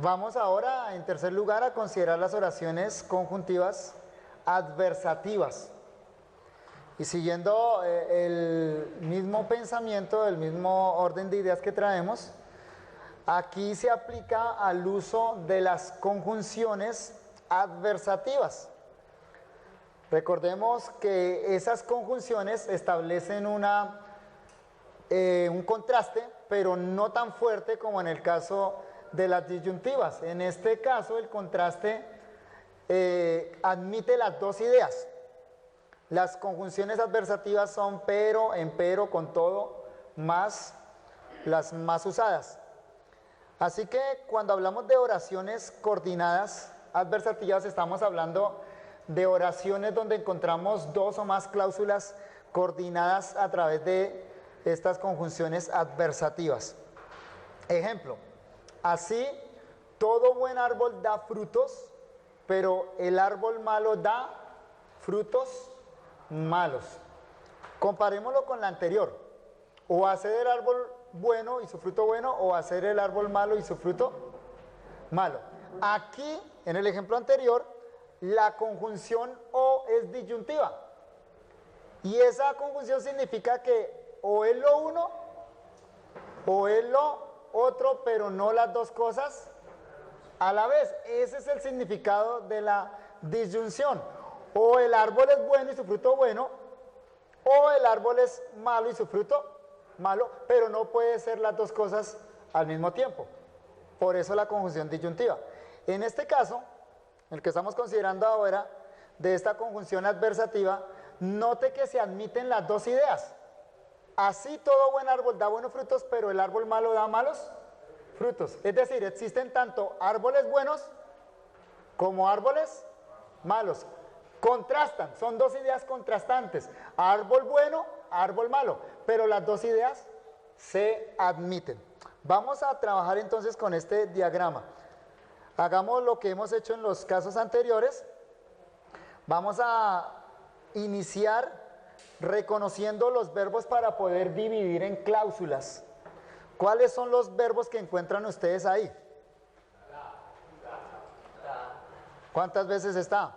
Vamos ahora, en tercer lugar, a considerar las oraciones conjuntivas adversativas. Y siguiendo el mismo pensamiento, el mismo orden de ideas que traemos, aquí se aplica al uso de las conjunciones adversativas. Recordemos que esas conjunciones establecen un contraste, pero no tan fuerte como en el caso de las disyuntivas. En este caso, el contraste admite las dos ideas. Las conjunciones adversativas son pero, empero, con todo, más las más usadas. Así que cuando hablamos de oraciones coordinadas adversativas, estamos hablando de oraciones donde encontramos dos o más cláusulas coordinadas a través de estas conjunciones adversativas. Ejemplo, así todo buen árbol da frutos, pero el árbol malo da frutos malos. Comparémoslo con la anterior. O hacer el árbol bueno y su fruto bueno, o hacer el árbol malo y su fruto malo. Aquí, en el ejemplo anterior, la conjunción o es disyuntiva. Y esa conjunción significa que o es lo uno o es lo otro, pero no las dos cosas a la vez. Ese es el significado de la disyunción. O el árbol es bueno y su fruto bueno, o el árbol es malo y su fruto malo, pero no puede ser las dos cosas al mismo tiempo. Por eso la conjunción disyuntiva. En este caso, el que estamos considerando ahora, de esta conjunción adversativa, note que se admiten las dos ideas. Así todo buen árbol da buenos frutos, pero el árbol malo da malos frutos. Es decir, existen tanto árboles buenos como árboles malos. Contrastan, son dos ideas contrastantes. Árbol bueno, árbol malo. Pero las dos ideas se admiten. Vamos a trabajar entonces con este diagrama. Hagamos lo que hemos hecho en los casos anteriores. Vamos a iniciar reconociendo los verbos para poder dividir en cláusulas. ¿Cuáles son los verbos que encuentran ustedes ahí? ¿Cuántas veces está?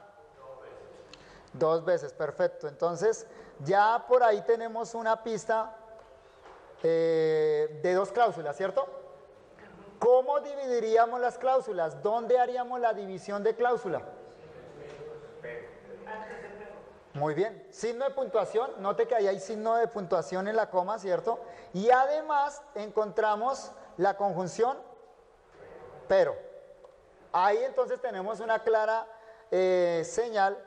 Dos veces, perfecto. Entonces, ya por ahí tenemos una pista de dos cláusulas, ¿cierto? ¿Cómo dividiríamos las cláusulas? ¿Dónde haríamos la división de cláusula? Muy bien. Signo de puntuación. Note que ahí hay signo de puntuación en la coma, ¿cierto? Y además encontramos la conjunción pero. Ahí entonces tenemos una clara señal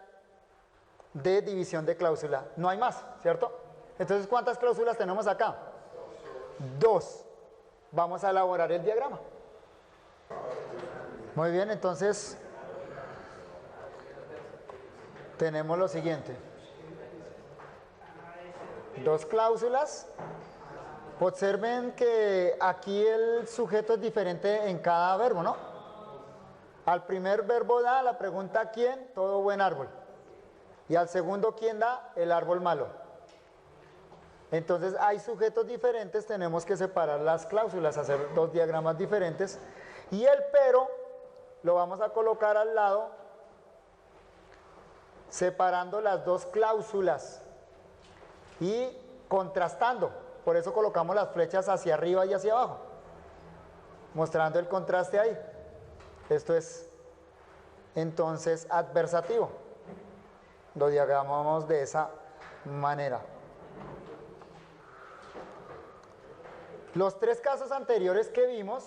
de división de cláusula. No hay más, ¿cierto? Entonces, ¿cuántas cláusulas tenemos acá? Dos. Vamos a elaborar el diagrama. Muy bien, entonces tenemos lo siguiente. Dos cláusulas. Observen que aquí el sujeto es diferente en cada verbo, ¿no? Al primer verbo da la pregunta ¿quién? Todo buen árbol. Y al segundo, ¿quién da? El árbol malo. Entonces hay sujetos diferentes, tenemos que separar las cláusulas, hacer dos diagramas diferentes. Y el pero lo vamos a colocar al lado, separando las dos cláusulas y contrastando. Por eso colocamos las flechas hacia arriba y hacia abajo, mostrando el contraste ahí. Esto es entonces adversativo. Lo diagramamos de esa manera. Los tres casos anteriores que vimos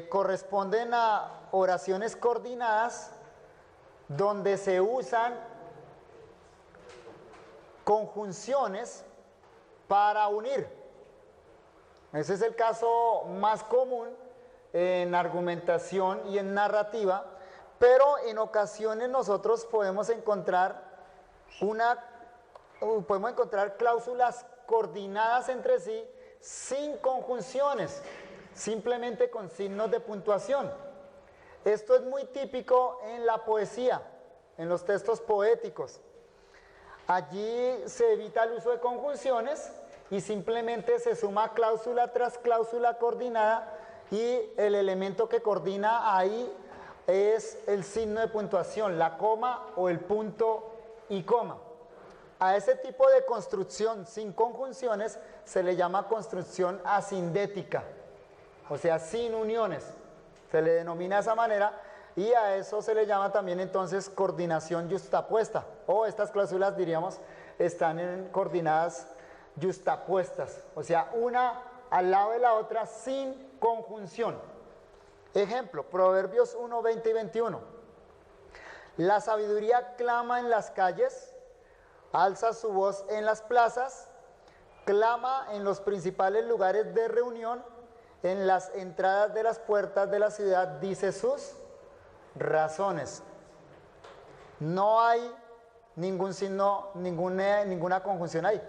corresponden a oraciones coordinadas donde se usan conjunciones para unir. Ese es el caso más común en argumentación y en narrativa. Pero en ocasiones nosotros podemos encontrar cláusulas coordinadas entre sí sin conjunciones, simplemente con signos de puntuación. Esto es muy típico en la poesía, en los textos poéticos. Allí se evita el uso de conjunciones y simplemente se suma cláusula tras cláusula coordinada y el elemento que coordina ahí es el signo de puntuación, la coma o el punto y coma. A ese tipo de construcción sin conjunciones se le llama construcción asindética, o sea, sin uniones. Se le denomina de esa manera y a eso se le llama también entonces coordinación yuxtapuesta, o estas cláusulas diríamos están en coordinadas yuxtapuestas, o sea, una al lado de la otra sin conjunción. Ejemplo, Proverbios 1, 20 y 21. La sabiduría clama en las calles, alza su voz en las plazas, clama en los principales lugares de reunión, en las entradas de las puertas de la ciudad, dice sus razones. No hay ningún signo, ninguna conjunción ahí.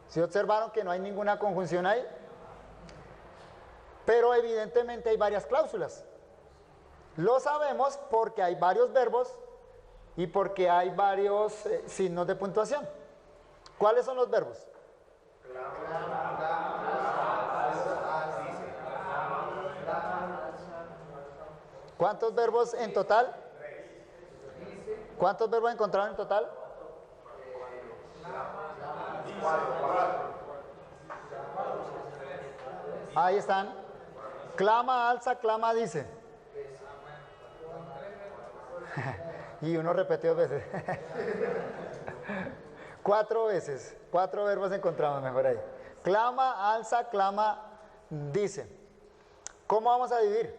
¿Sí observaron que no hay ninguna conjunción ahí? Pero evidentemente hay varias cláusulas. Lo sabemos porque hay varios verbos y porque hay varios signos de puntuación. ¿Cuáles son los verbos? ¿Cuántos verbos en total? ¿Cuántos verbos encontraron en total? Ahí están. Clama, alza, clama, dice. Y uno repite 2 veces. 4 veces. 4 verbos encontramos mejor ahí. Clama, alza, clama, dice. ¿Cómo vamos a dividir?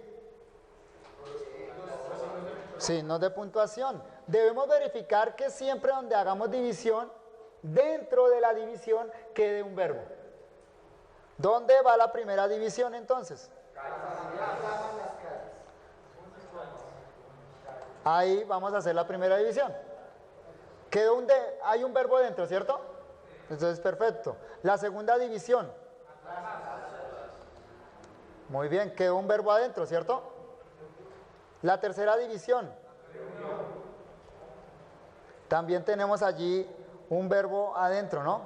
Signos de puntuación. Debemos verificar que siempre donde hagamos división, dentro de la división quede un verbo. ¿Dónde va la primera división entonces? Ahí vamos a hacer la primera división. Hay un verbo dentro, ¿cierto? Entonces, perfecto. La segunda división. Muy bien, quedó un verbo adentro, ¿cierto? La tercera división. También tenemos allí un verbo adentro, ¿no?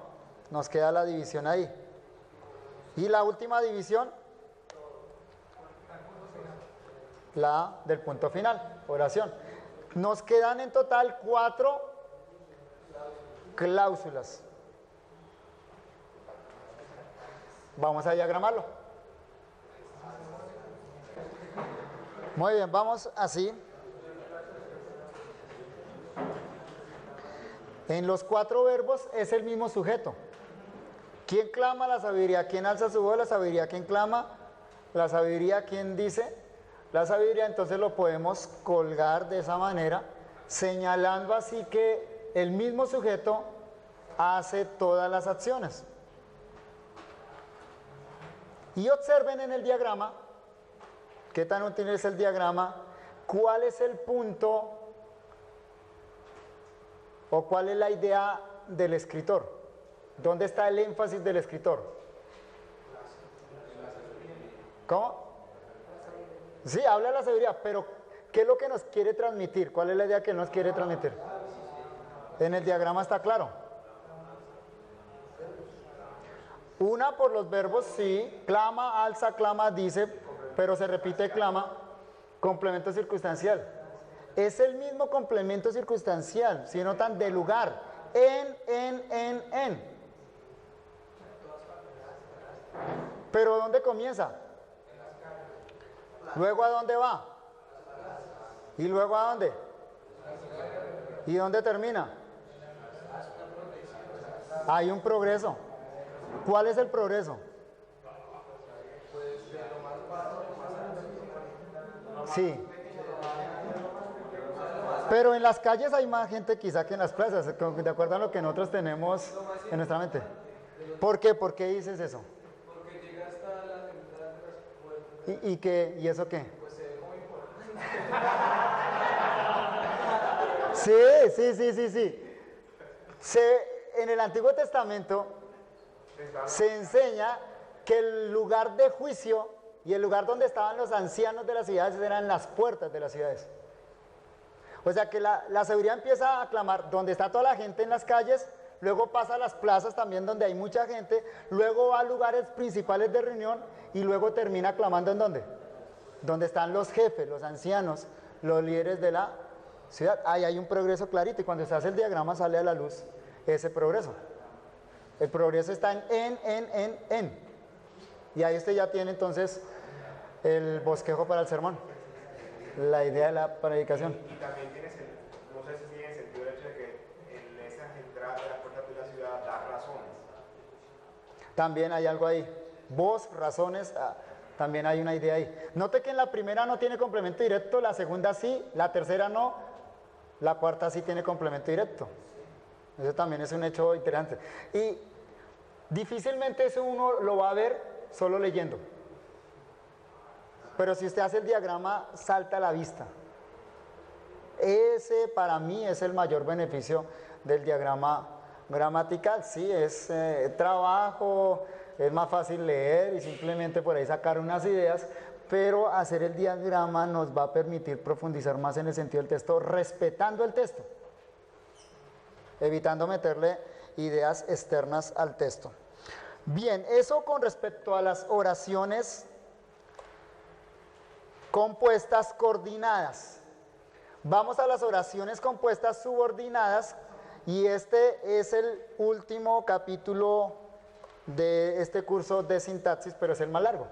Nos queda la división ahí. Y la última división, la del punto final, oración. Nos quedan en total 4 cláusulas. Vamos a diagramarlo. Muy bien, vamos así. En los 4 verbos es el mismo sujeto. ¿Quién clama? La sabiduría. ¿Quién alza su voz? La sabiduría. ¿Quién clama? La sabiduría. ¿Quién dice? La sabiduría. Entonces lo podemos colgar de esa manera, señalando así que el mismo sujeto hace todas las acciones. Y observen en el diagrama, ¿qué tan útil es el diagrama? ¿Cuál es el punto o cuál es la idea del escritor? ¿Dónde está el énfasis del escritor? ¿Cómo? Sí, habla de la sabiduría, pero ¿qué es lo que nos quiere transmitir? ¿Cuál es la idea que nos quiere transmitir? En el diagrama está claro. Una por los verbos, sí, clama, alza, clama, dice, pero se repite clama, complemento circunstancial. Es el mismo complemento circunstancial, si notan, de lugar, en. Pero ¿dónde comienza? ¿Luego a dónde va? ¿Y luego a dónde? ¿Y dónde termina? Hay un progreso. ¿Cuál es el progreso? Sí. Pero en las calles hay más gente quizá que en las plazas, de acuerdo a lo que nosotros tenemos en nuestra mente. ¿Por qué? ¿Por qué dices eso? Porque llega hasta la entrada de las puertas. ¿Y eso qué? Pues se ve muy importante. Sí. En el Antiguo Testamento se enseña que el lugar de juicio y el lugar donde estaban los ancianos de las ciudades eran las puertas de las ciudades. O sea que la sabiduría empieza a clamar donde está toda la gente en las calles, luego pasa a las plazas también donde hay mucha gente, luego va a lugares principales de reunión y luego termina clamando ¿en dónde? Donde están los jefes, los ancianos, los líderes de la ciudad. Ahí hay un progreso clarito y cuando se hace el diagrama sale a la luz ese progreso. El progreso está en. Y ahí usted ya tiene entonces el bosquejo para el sermón, la idea de la predicación. Y también tiene sentido, no sé si tiene sentido el hecho de que en esas entradas de las puertas de la ciudad da razones. También hay algo ahí. Voz, razones, también hay una idea ahí. Note que en la primera no tiene complemento directo, la segunda sí, la tercera no, la cuarta sí tiene complemento directo. Eso también es un hecho interesante. Y difícilmente eso uno lo va a ver solo leyendo. Pero si usted hace el diagrama, salta a la vista. Ese para mí es el mayor beneficio del diagrama gramatical. Sí, es trabajo, es más fácil leer y simplemente por ahí sacar unas ideas, pero hacer el diagrama nos va a permitir profundizar más en el sentido del texto, respetando el texto, evitando meterle ideas externas al texto. Bien, eso con respecto a las oraciones compuestas coordinadas. Vamos a las oraciones compuestas subordinadas y este es el último capítulo de este curso de sintaxis, pero es el más largo.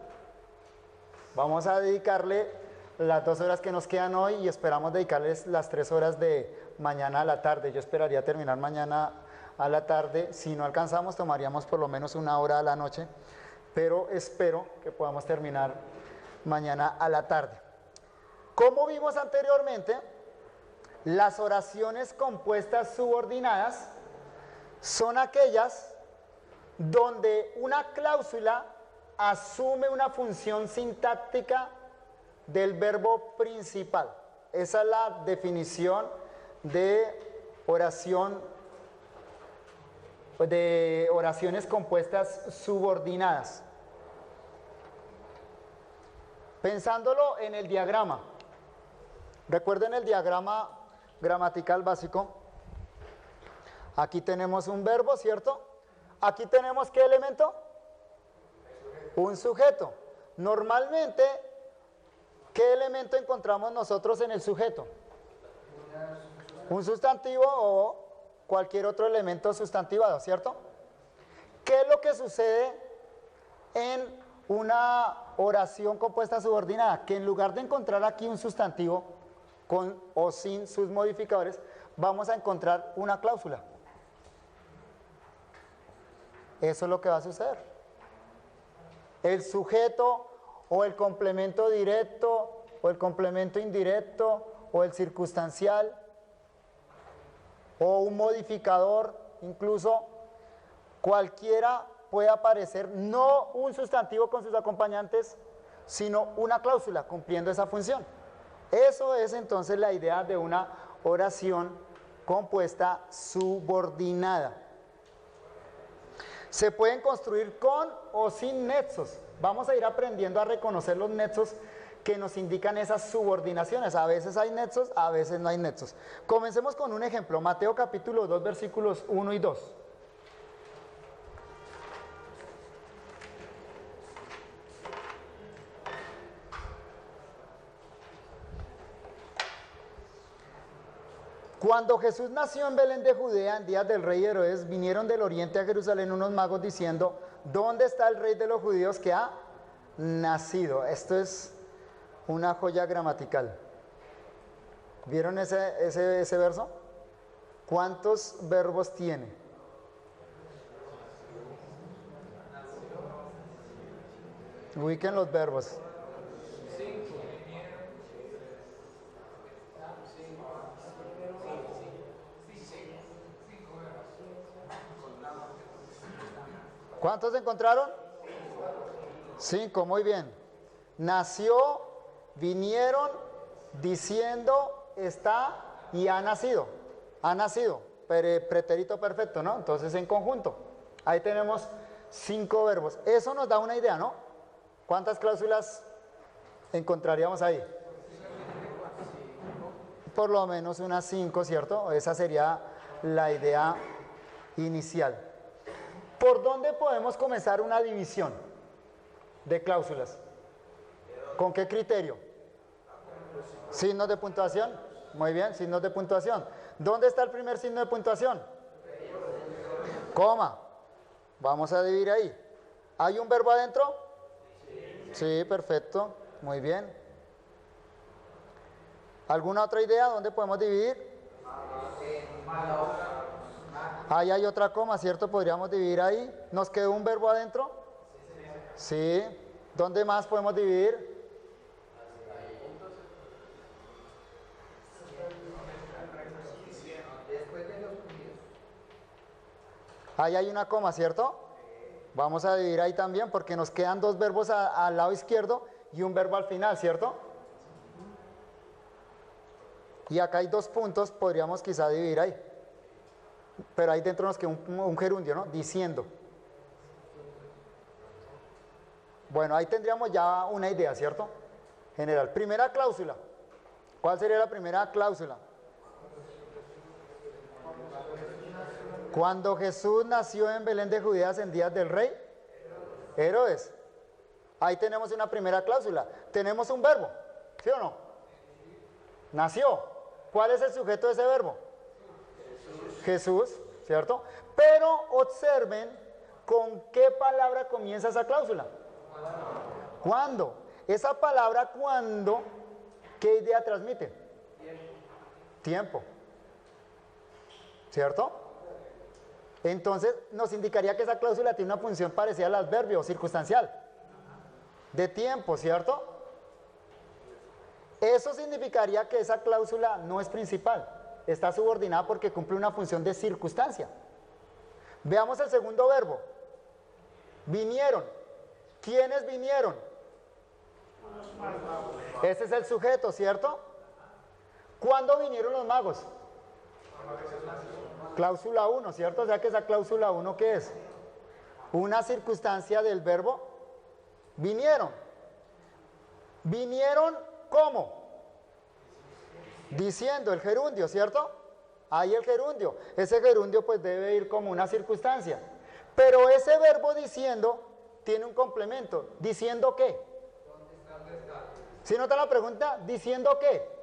Vamos a dedicarle las 2 horas que nos quedan hoy y esperamos dedicarles las 3 horas de mañana a la tarde. Yo esperaría terminar mañana a la tarde. Si no alcanzamos, tomaríamos por lo menos 1 hora a la noche, pero espero que podamos terminar mañana a la tarde. Como vimos anteriormente, las oraciones compuestas subordinadas son aquellas donde una cláusula asume una función sintáctica del verbo principal. Esa es la definición de oraciones compuestas subordinadas. Pensándolo en el diagrama, recuerden el diagrama gramatical básico. Aquí tenemos un verbo, ¿cierto? Aquí tenemos ¿qué elemento? Un sujeto. Normalmente, ¿qué elemento encontramos nosotros en el sujeto? Un sustantivo o cualquier otro elemento sustantivado, ¿cierto? ¿Qué es lo que sucede en una oración compuesta subordinada? Que en lugar de encontrar aquí un sustantivo con o sin sus modificadores, vamos a encontrar una cláusula. Eso es lo que va a suceder. El sujeto o el complemento directo o el complemento indirecto o el circunstancial o un modificador, incluso cualquiera puede aparecer, no un sustantivo con sus acompañantes, sino una cláusula cumpliendo esa función. Eso es entonces la idea de una oración compuesta subordinada. Se pueden construir con o sin nexos. Vamos a ir aprendiendo a reconocer los nexos que nos indican esas subordinaciones. A veces hay nexos, a veces no hay nexos. Comencemos con un ejemplo. Mateo capítulo 2, versículos 1 y 2. Cuando Jesús nació en Belén de Judea, en días del rey Herodes, vinieron del oriente a Jerusalén unos magos diciendo: ¿dónde está el rey de los judíos que ha nacido? Esto es una joya gramatical. ¿Vieron ese verso? ¿Cuántos verbos tiene? Ubiquen los verbos. ¿Cuántos encontraron? 5, muy bien. Nació, vinieron, diciendo, está y ha nacido. Ha nacido, pretérito perfecto, ¿no? Entonces en conjunto. Ahí tenemos 5 verbos. Eso nos da una idea, ¿no? ¿Cuántas cláusulas encontraríamos ahí? Por lo menos unas 5, ¿cierto? Esa sería la idea inicial. ¿Por dónde podemos comenzar una división de cláusulas? ¿Con qué criterio? ¿Signos de puntuación? Muy bien, signos de puntuación. ¿Dónde está el primer signo de puntuación? Coma. Vamos a dividir ahí. ¿Hay un verbo adentro? Sí, perfecto. Muy bien. ¿Alguna otra idea? ¿Dónde podemos dividir? Ahí hay otra coma, ¿cierto? Podríamos dividir ahí. ¿Nos quedó un verbo adentro? Sí. ¿Dónde más podemos dividir? Ahí hay una coma, ¿cierto? Vamos a dividir ahí también porque nos quedan dos verbos al lado izquierdo y un verbo al final, ¿cierto? Y acá hay dos puntos, podríamos quizá dividir ahí. Pero ahí dentro nos queda un gerundio, ¿no? Diciendo. Bueno, ahí tendríamos ya una idea, ¿cierto? General. Primera cláusula. ¿Cuál sería la primera cláusula? Cuando Jesús nació en Belén de Judea en días del rey Herodes. Ahí tenemos una primera cláusula. Tenemos un verbo, ¿sí o no? Nació. ¿Cuál es el sujeto de ese verbo? Jesús, ¿cierto? Pero observen con qué palabra comienza esa cláusula. ¿Cuándo? Esa palabra cuando, ¿qué idea transmite? Tiempo. ¿Cierto? Entonces nos indicaría que esa cláusula tiene una función parecida al adverbio circunstancial. De tiempo, ¿cierto? Eso significaría que esa cláusula no es principal. Está subordinada porque cumple una función de circunstancia. Veamos el segundo verbo. Vinieron. ¿Quiénes vinieron? Ese es el sujeto, ¿cierto? ¿Cuándo vinieron los magos? Cláusula 1, ¿cierto? O sea que esa cláusula 1, ¿qué es? Una circunstancia del verbo vinieron. ¿Vinieron cómo? Diciendo, el gerundio, ¿cierto? Ahí el gerundio. Ese gerundio pues debe ir como una circunstancia. Pero ese verbo diciendo tiene un complemento. ¿Diciendo qué? ¿Sí nota la pregunta? ¿Diciendo qué?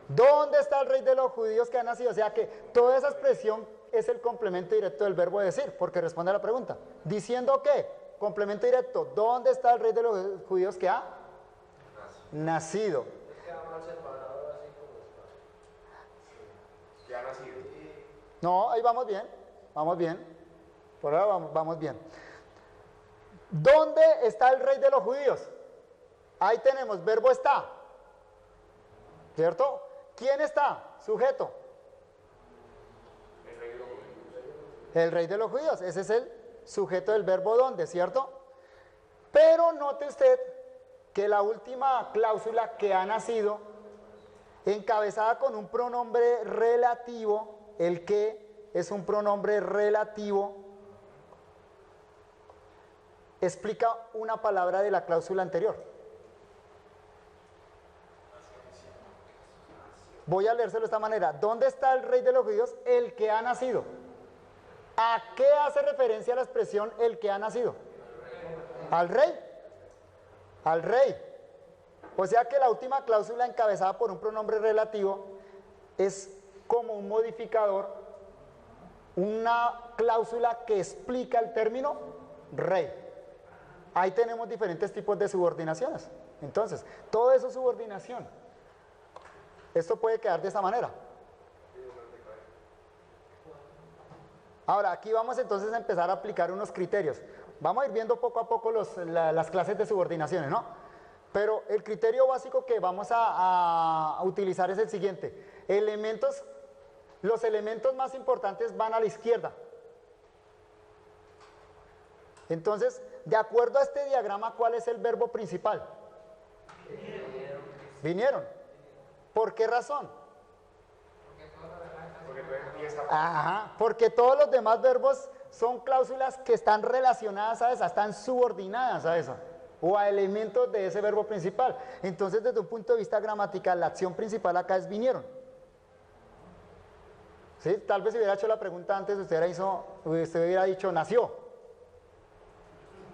¿Dónde está el rey de los judíos que ha nacido? O sea que toda esa expresión es el complemento directo del verbo decir, porque responde a la pregunta. ¿Diciendo qué? Complemento directo. ¿Dónde está el rey de los judíos que ha nacido? Ya ha nacido. No, ahí vamos bien. Vamos bien. Por ahora vamos bien. ¿Dónde está el rey de los judíos? Ahí tenemos, verbo está. ¿Cierto? ¿Quién está? Sujeto. El rey de los judíos. Ese es el sujeto del verbo donde, ¿cierto? Pero note usted que la última cláusula que ha nacido, encabezada con un pronombre relativo, el que es un pronombre relativo, explica una palabra de la cláusula anterior. Voy a leérselo de esta manera. ¿Dónde está el rey de los judíos? El que ha nacido. ¿A qué hace referencia la expresión el que ha nacido? ¿Al rey? Al rey. O sea que la última cláusula encabezada por un pronombre relativo es como un modificador, una cláusula que explica el término rey. Ahí tenemos diferentes tipos de subordinaciones. Entonces, todo eso es subordinación. Esto puede quedar de esta manera. Ahora, aquí vamos entonces a empezar a aplicar unos criterios. Vamos a ir viendo poco a poco las clases de subordinaciones, ¿no? Pero el criterio básico que vamos a utilizar es el siguiente. Los elementos más importantes van a la izquierda. Entonces, de acuerdo a este diagrama, ¿cuál es el verbo principal? Vinieron. ¿Por qué razón? Ajá, porque todos los demás verbos son cláusulas que están relacionadas a esa, están subordinadas a esa, o a elementos de ese verbo principal. Entonces, desde un punto de vista gramatical, la acción principal acá es vinieron. ¿Sí? Tal vez si hubiera hecho la pregunta antes, usted hubiera dicho nació.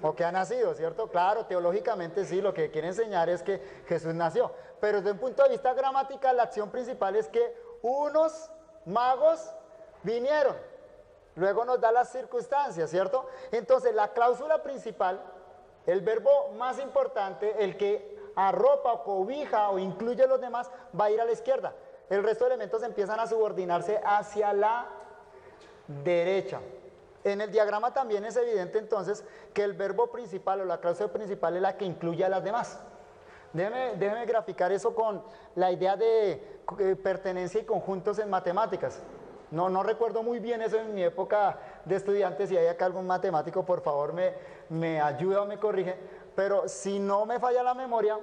O que ha nacido, ¿cierto? Claro, teológicamente sí, lo que quiere enseñar es que Jesús nació. Pero desde un punto de vista gramatical, la acción principal es que unos magos vinieron. Luego nos da las circunstancias, ¿cierto? Entonces, la cláusula principal, el verbo más importante, el que arropa o cobija o incluye a los demás, va a ir a la izquierda. El resto de elementos empiezan a subordinarse hacia la derecha. En el diagrama también es evidente entonces que el verbo principal o la cláusula principal es la que incluye a las demás. Déjeme graficar eso con la idea de pertenencia y conjuntos en matemáticas. No recuerdo muy bien eso en mi época de estudiante. Si hay acá algún matemático, por favor me ayuda o me corrige. Pero si no me falla la memoria,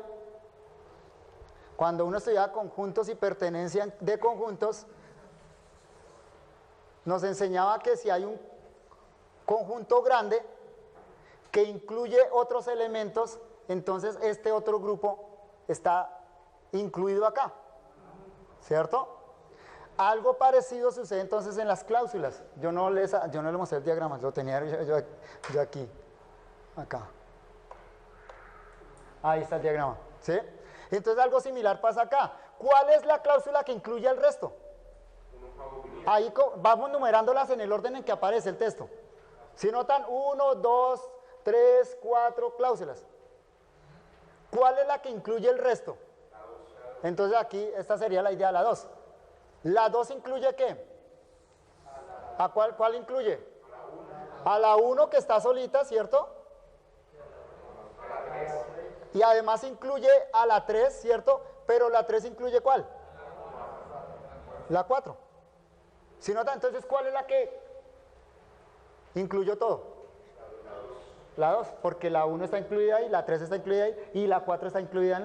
cuando uno estudiaba conjuntos y pertenencia de conjuntos, nos enseñaba que si hay un conjunto grande que incluye otros elementos, entonces este otro grupo está incluido acá, ¿cierto? Algo parecido sucede entonces en las cláusulas. Yo no le mostré el diagrama, lo tenía yo aquí, acá. Ahí está el diagrama, ¿sí? Entonces algo similar pasa acá. ¿Cuál es la cláusula que incluye al resto? Ahí vamos numerándolas en el orden en que aparece el texto. Si notan, 1, 2, 3, 4 cláusulas. ¿Cuál es la que incluye el resto? Entonces aquí, esta sería la idea, la 2. ¿La 2 incluye qué? ¿A cuál incluye? A la 1 que está solita, ¿cierto? Y además incluye a la 3, ¿cierto? Pero la 3 incluye ¿cuál? La 4. Si notan, entonces, ¿cuál es la que incluyó todo? La 2, porque la 1 está incluida ahí, la 3 está incluida ahí y la 4 está incluida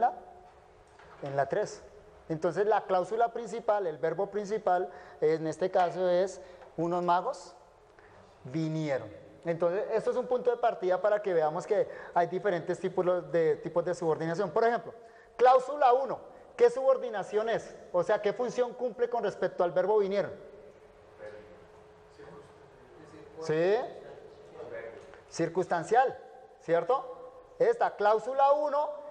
en la 3. Entonces la cláusula principal, el verbo principal, en este caso es unos magos vinieron. Entonces esto es un punto de partida para que veamos que hay diferentes tipos de subordinación. Por ejemplo, cláusula 1, ¿qué subordinación es? O sea, ¿qué función cumple con respecto al verbo vinieron? ¿Sí? Circunstancial, ¿cierto? Esta cláusula 1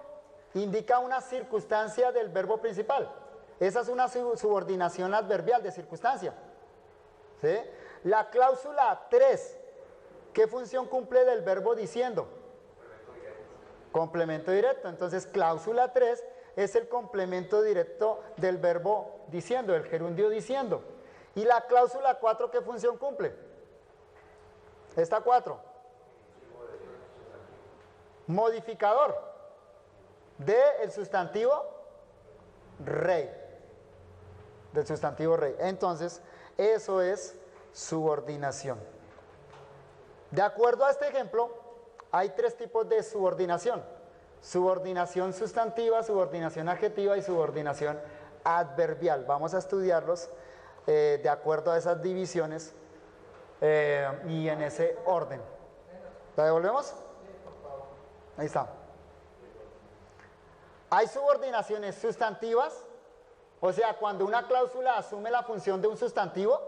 indica una circunstancia del verbo principal. Esa es una subordinación adverbial de circunstancia. ¿Sí? La cláusula 3, ¿qué función cumple del verbo diciendo? Complemento directo. Entonces, cláusula 3 es el complemento directo del verbo diciendo, el gerundio diciendo. ¿Y la cláusula 4 qué función cumple? Esta 4. Modificador del sustantivo rey. Del sustantivo rey. Entonces, eso es subordinación. De acuerdo a este ejemplo, hay 3 tipos de subordinación. Subordinación sustantiva, subordinación adjetiva y subordinación adverbial. Vamos a estudiarlos de acuerdo a esas divisiones y en ese orden. ¿La devolvemos? Ahí está. Hay subordinaciones sustantivas, o sea, cuando una cláusula asume la función de un sustantivo,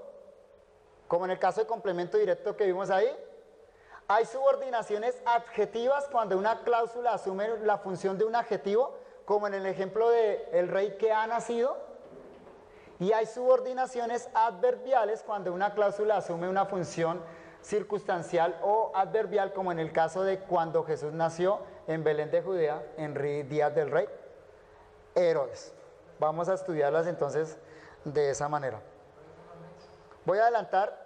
como en el caso de complemento directo que vimos ahí. Hay subordinaciones adjetivas cuando una cláusula asume la función de un adjetivo, como en el ejemplo de el rey que ha nacido. Y hay subordinaciones adverbiales cuando una cláusula asume una función circunstancial o adverbial, como en el caso de cuando Jesús nació en Belén de Judea, en días del rey Herodes. Vamos a estudiarlas entonces de esa manera. Voy a adelantar,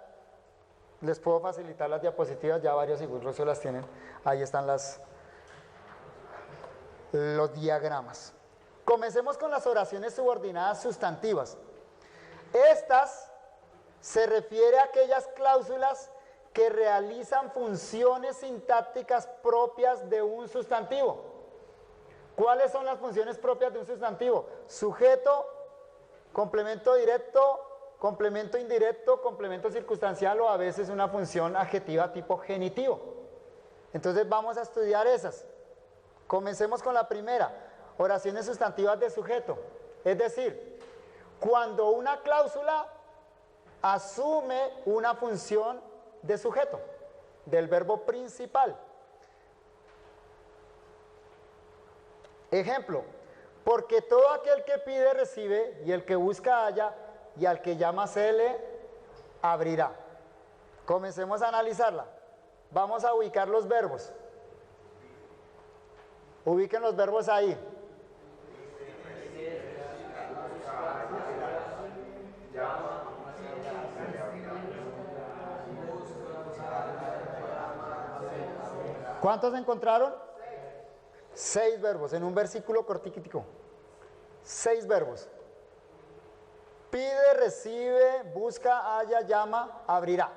les puedo facilitar las diapositivas, ya varios incluso las tienen, ahí están los diagramas. Comencemos con las oraciones subordinadas sustantivas. Estas se refiere a aquellas cláusulas que realizan funciones sintácticas propias de un sustantivo. ¿Cuáles son las funciones propias de un sustantivo? Sujeto, complemento directo, complemento indirecto, complemento circunstancial o a veces una función adjetiva tipo genitivo. Entonces vamos a estudiar esas. Comencemos con la primera, oraciones sustantivas de sujeto. Es decir, cuando una cláusula asume una función de sujeto, del verbo principal. Ejemplo, porque todo aquel que pide recibe, y el que busca halla, y al que llama se le abrirá. Comencemos a analizarla. Vamos a ubicar los verbos. Ubiquen los verbos ahí. ¿Cuántos encontraron? 6 verbos en un versículo cortiquitico. 6 verbos. Pide, recibe, busca, halla, llama, abrirá.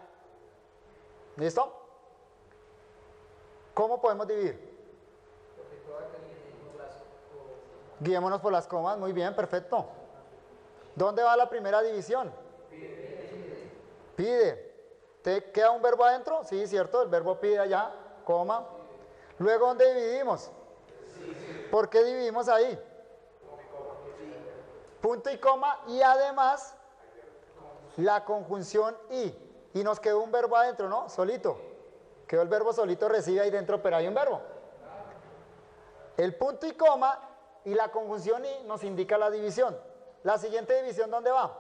¿Listo? ¿Cómo podemos dividir? Guiémonos por las comas, muy bien, perfecto. ¿Dónde va la primera división? Pide. ¿Te queda un verbo adentro? Sí, cierto, el verbo pide allá, coma. Luego, ¿dónde dividimos? ¿Por qué dividimos ahí? Punto y coma, y además la conjunción y. Y nos quedó un verbo adentro, ¿no? Solito. Quedó el verbo solito, recibe ahí dentro, pero hay un verbo. El punto y coma y la conjunción y nos indica la división. La siguiente división, ¿dónde va?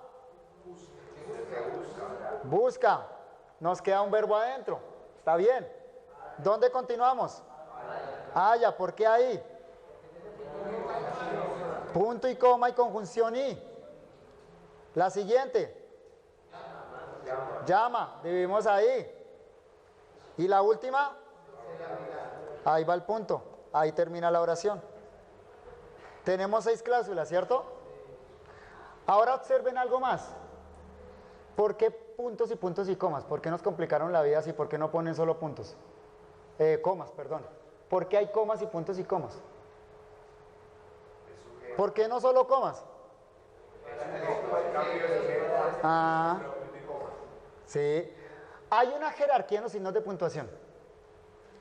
Busca. Nos queda un verbo adentro. ¿Está bien? ¿Dónde continuamos? Halla. ¿Por qué ahí? Punto y coma y conjunción y. La siguiente. Llama. Dividimos ahí. Y la última. Ahí va el punto. Ahí termina la oración. Tenemos 6 cláusulas, ¿cierto? Ahora observen algo más. ¿Por qué puntos y comas? ¿Por qué nos complicaron la vida así? ¿Por qué no ponen solo puntos? Comas, perdón. ¿Por qué hay comas y puntos y comas? ¿Por qué no solo comas? Ah, sí. Hay una jerarquía en los signos de puntuación.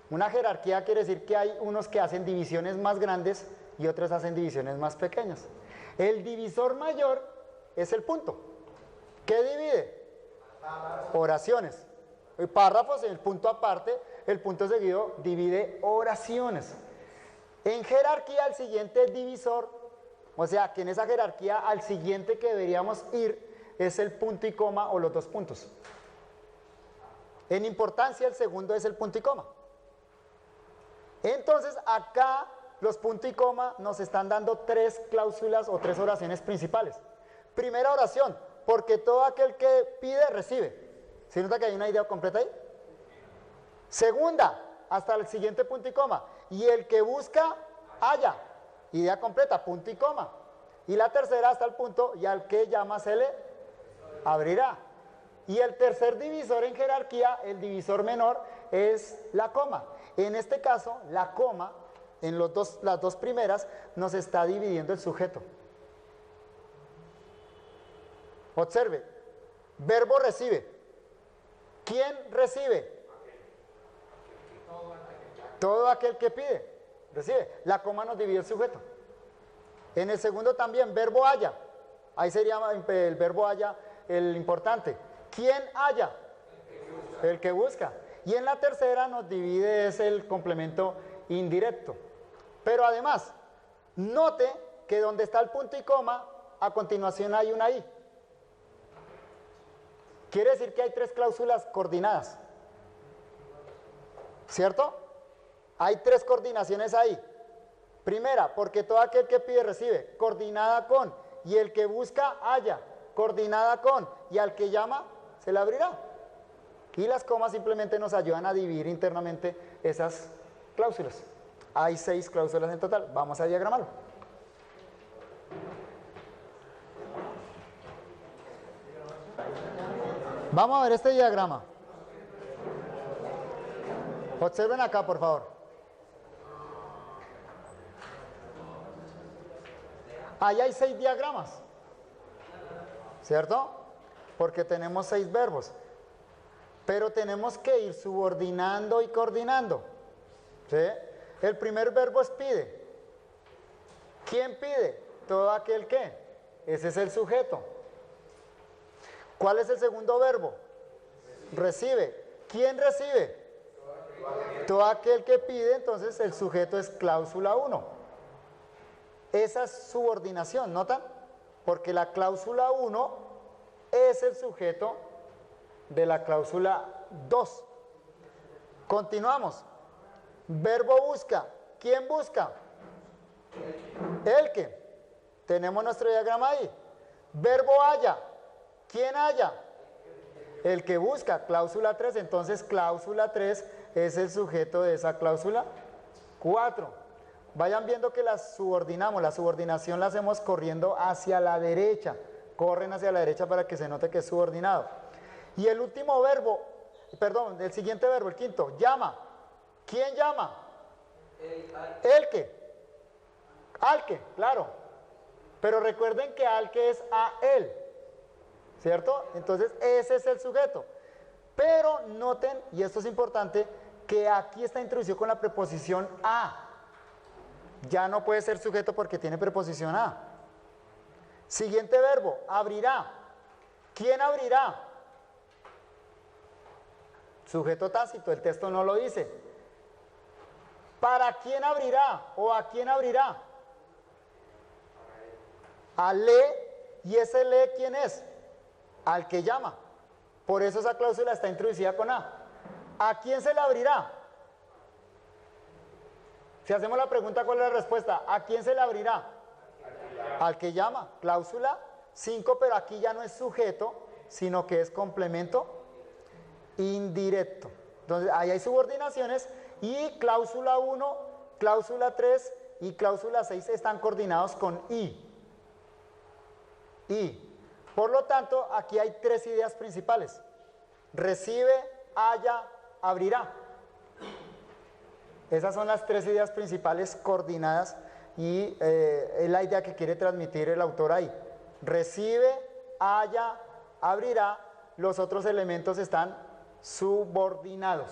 Una jerarquía quiere decir que hay unos que hacen divisiones más grandes y otros hacen divisiones más pequeñas. El divisor mayor es el punto. ¿Qué divide? Oraciones. Párrafos, el punto aparte, el punto seguido divide oraciones. En jerarquía, el siguiente divisor, o sea, que en esa jerarquía al siguiente que deberíamos ir es el punto y coma o los 2 puntos. En importancia, el segundo es el punto y coma. Entonces, acá los punto y coma nos están dando 3 cláusulas o 3 oraciones principales. Primera oración, porque todo aquel que pide, recibe. ¿Se nota que hay una idea completa ahí? Segunda, hasta el siguiente punto y coma. Y el que busca, halla. Idea completa, punto y coma. Y la tercera hasta el punto, y al que llama se le abrirá. Y el tercer divisor en jerarquía, el divisor menor, es la coma. En este caso, la coma, en las 2 primeras, nos está dividiendo el sujeto. Observe, verbo recibe. ¿Quién recibe? Todo aquel que pide, recibe. La coma nos divide el sujeto. En el segundo también, verbo halla. Ahí sería el verbo halla el importante. ¿Quién halla? El que busca. Y en la tercera nos divide es el complemento indirecto. Pero además, note que donde está el punto y coma, a continuación hay una i. Quiere decir que hay 3 cláusulas coordinadas. ¿Cierto? Hay 3 coordinaciones ahí. Primera, porque todo aquel que pide recibe, coordinada con, y el que busca halla, coordinada con, y al que llama se le abrirá. Y las comas simplemente nos ayudan a dividir internamente esas cláusulas. Hay 6 cláusulas en total. Vamos a diagramarlo. Vamos a ver este diagrama. Observen acá, por favor. Ahí hay 6 diagramas, ¿cierto? Porque tenemos 6 verbos. Pero tenemos que ir subordinando y coordinando. ¿Sí? El primer verbo es pide. ¿Quién pide? Todo aquel que. Ese es el sujeto. ¿Cuál es el segundo verbo? Recibe. ¿Quién recibe? Todo aquel que pide, entonces el sujeto es cláusula 1. Esa es subordinación, ¿notan? Porque la cláusula 1 es el sujeto de la cláusula 2. Continuamos. Verbo busca. ¿Quién busca? El que. Tenemos nuestro diagrama ahí. Verbo halla. ¿Quién halla? El que busca. Cláusula 3. Entonces cláusula 3 es el sujeto de esa cláusula 4. Vayan viendo que las subordinamos. La subordinación la hacemos corriendo hacia la derecha. Corren hacia la derecha para que se note que es subordinado. Y el último verbo, perdón, el siguiente verbo, el quinto, llama. ¿Quién llama? El que. Al que, claro. Pero recuerden que al que es a él. ¿Cierto? Entonces ese es el sujeto. Pero noten, y esto es importante, que aquí está introducido con la preposición a. Ya no puede ser sujeto porque tiene preposición a. Siguiente verbo, abrirá. ¿Quién abrirá? Sujeto tácito, el texto no lo dice. ¿Para quién abrirá o a quién abrirá? Al le, y ese le, ¿quién es? Al que llama. Por eso esa cláusula está introducida con a. ¿A quién se le abrirá? Si hacemos la pregunta, ¿cuál es la respuesta? ¿A quién se le abrirá? Al que llama. Cláusula 5, pero aquí ya no es sujeto, sino que es complemento indirecto. Entonces, ahí hay subordinaciones y cláusula 1, cláusula 3 y cláusula 6 están coordinados con i. Por lo tanto, aquí hay tres ideas principales. Recibe, halla, abrirá. Esas son las tres ideas principales coordinadas y es la idea que quiere transmitir el autor ahí. Recibe, halla, abrirá, los otros elementos están subordinados.